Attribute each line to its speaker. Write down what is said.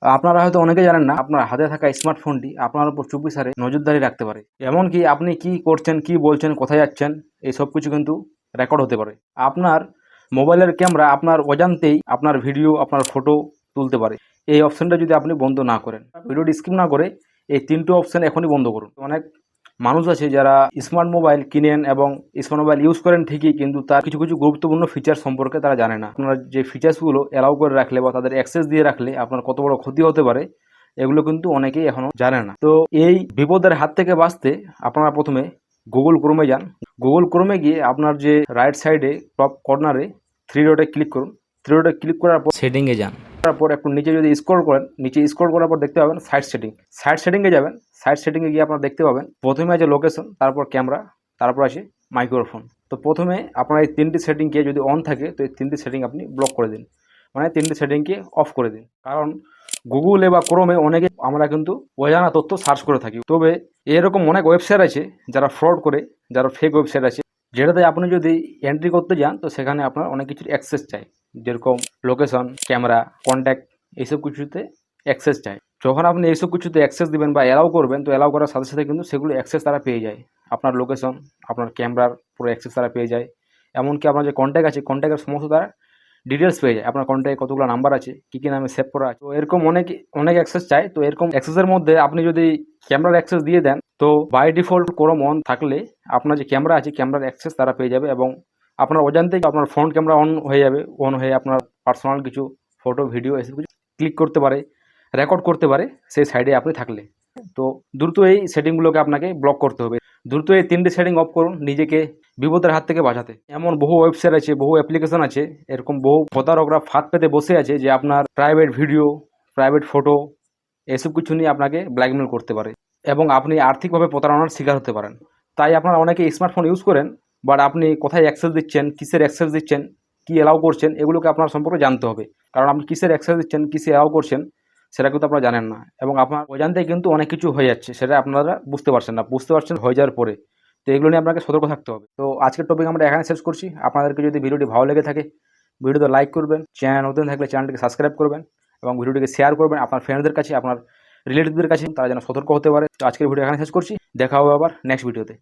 Speaker 1: আপনারা হয়তো অনেকেই জানেন না, আপনার হাতে থাকা স্মার্টফোনটি আপনার উপর চুপিসারে নজরদারি রাখতে পারে। এমনকি আপনি কি করছেন, কি বলছেন, কোথায় যাচ্ছেন, এই সব কিছু কিন্তু রেকর্ড হতে পারে। আপনার মোবাইলের ক্যামেরা আপনার অজান্তেই আপনার ভিডিও, আপনার ফটো তুলতে পারে। এই অপশানটা যদি আপনি বন্ধ না করেন, ভিডিওটি স্কিপ না করে এই তিনটে অপশান এখনই বন্ধ করুন। অনেক মানুষ আছে যারা স্মার্ট মোবাইল কিনেন এবং স্মার্ট মোবাইল ইউজ করেন ঠিকই, কিন্তু তার কিছু কিছু গুরুত্বপূর্ণ ফিচার সম্পর্কে তারা জানে না। আপনার যে ফিচার্সগুলো অ্যালাউ করে রাখলে বা তাদের অ্যাক্সেস দিয়ে রাখলে আপনার কত বড় ক্ষতি হতে পারে, এগুলো কিন্তু অনেকেই এখনো জানে না। তো এই বিপদের হাত থেকে বাঁচতে আপনারা প্রথমে গুগল ক্রোমে যান। গুগল ক্রোমে গিয়ে আপনার যে রাইট সাইডে টপ কর্নারে থ্রি ডটে ক্লিক করুন। থ্রি ডটে ক্লিক করার পর সেটিংয়ে যান। তারপর একটু নিচে যদি স্ক্রল করেন, নিচে স্ক্রল করার পর দেখতে পাবেন সাইট সেটিং। সাইট সেটিংয়ে যাবেন। সাইট সেটিংয়ে গিয়ে আপনারা দেখতে পাবেন প্রথমে আছে লোকেশন, তারপর ক্যামেরা, তারপর আছে মাইক্রোফোন। তো প্রথমে আপনার এই তিনটি সেটিংকে যদি অন থাকে তো এই তিনটি সেটিং আপনি ব্লক করে দিন, মানে তিনটি সেটিংকে অফ করে দিন। কারণ গুগলে বা ক্রোমে অনেকে আমরা কিন্তু অজানা তথ্য সার্চ করে থাকি। তবে এরকম অনেক ওয়েবসাইট আছে যারা ফ্রড করে, যারা ফেক ওয়েবসাইট আছে, যেটাতে আপনি যদি এন্ট্রি করতে যান তো সেখানে আপনার অনেক কিছুর অ্যাক্সেস চাই, যেরকম লোকেশন, ক্যামেরা, কন্ট্যাক্ট, এইসব কিছুতে অ্যাক্সেস চাই। যখন আপনি এইসব কিছুতে অ্যাক্সেস দিবেন বা অ্যালাউ করবেন, তো অ্যালাউ করার সাথে সাথে কিন্তু সেগুলো অ্যাক্সেস তারা পেয়ে যায়। আপনার লোকেশন, আপনার ক্যামেরার পুরো অ্যাক্সেস তারা পেয়ে যায়। এমনকি আপনার যে কন্ট্যাক্ট আছে, কন্ট্যাক্টের সমস্ত তারা ডিটেলস পেয়ে যায়। আপনার কন্ট্যাক্টে কতগুলো নাম্বার আছে, কী কী নামে সেভ করা আছে। তো এরকম অনেক অনেক অ্যাক্সেস চাই। তো এরকম অ্যাক্সেসের মধ্যে আপনি যদি ক্যামেরার অ্যাক্সেস দিয়ে দেন, তো বাই ডিফল্ট ক্রোম অন থাকলে আপনার যে ক্যামেরা আছে, ক্যামেরার অ্যাক্সেস তারা পেয়ে যাবে এবং আপনার অজান্তেই আপনার ফ্রন্ট ক্যামেরা অন হয়ে যাবে। অন হয়ে আপনার পার্সোনাল কিছু ফটো, ভিডিও এসব কিছু ক্লিক করতে পারে, রেকর্ড করতে পারে সেই সাইডে আপনি থাকলে। তো দ্রুত এই সেটিংগুলোকে আপনাকে ব্লক করতে হবে। দ্রুত এই তিনটে সেটিং অফ করুন নিজেকে বিপদের হাত থেকে বাঁচাতে। এমন বহু ওয়েবসাইট আছে, বহু অ্যাপ্লিকেশন আছে, এরকম বহু প্রতারকরা ফাঁদ পেতে বসে আছে যে আপনার প্রাইভেট ভিডিও, প্রাইভেট ফটো এসব কিছু নিয়ে আপনাকে ব্ল্যাকমেল করতে পারে এবং আপনি আর্থিকভাবে প্রতারণার শিকার হতে পারেন। তাই আপনারা অনেকে স্মার্টফোন ইউজ করেন, বাট আপনি কোথায় অ্যাক্সেস দিচ্ছেন, কিসের অ্যাক্সেস দিচ্ছেন, কী অ্যালাউ করছেন, এগুলোকে আপনার সম্পর্কে জানতে হবে। কারণ আপনি কিসের অ্যাক্সেস দিচ্ছেন, কিসে অ্যালাউ করছেন, সেটা কিন্তু আপনারা জানেন না এবং আপনার অজান্তেই কিন্তু অনেক কিছু হয়ে যাচ্ছে, সেটা আপনারা বুঝতে পারছেন না। বুঝতে পারছেন হয়ে যাওয়ার পরে। তো এগুলো নিয়ে আপনাকে সতর্ক থাকতে হবে। তো আজকের টপিক আমরা এখানে শেষ করছি। আপনাদেরকে যদি ভিডিওটি ভালো লেগে থাকে, ভিডিওতে লাইক করবেন, চ্যানেল নতুন থাকলে চ্যানেলটিকে সাবস্ক্রাইব করবেন এবং ভিডিওটিকে শেয়ার করবেন আপনার ফ্রেন্ডদের কাছে, আপনার রিলেটিভদের কাছে, তারা যেন সতর্ক হতে পারে। তো আজকের ভিডিও এখানে শেষ করছি। দেখা হবে আবার নেক্সট ভিডিওতে।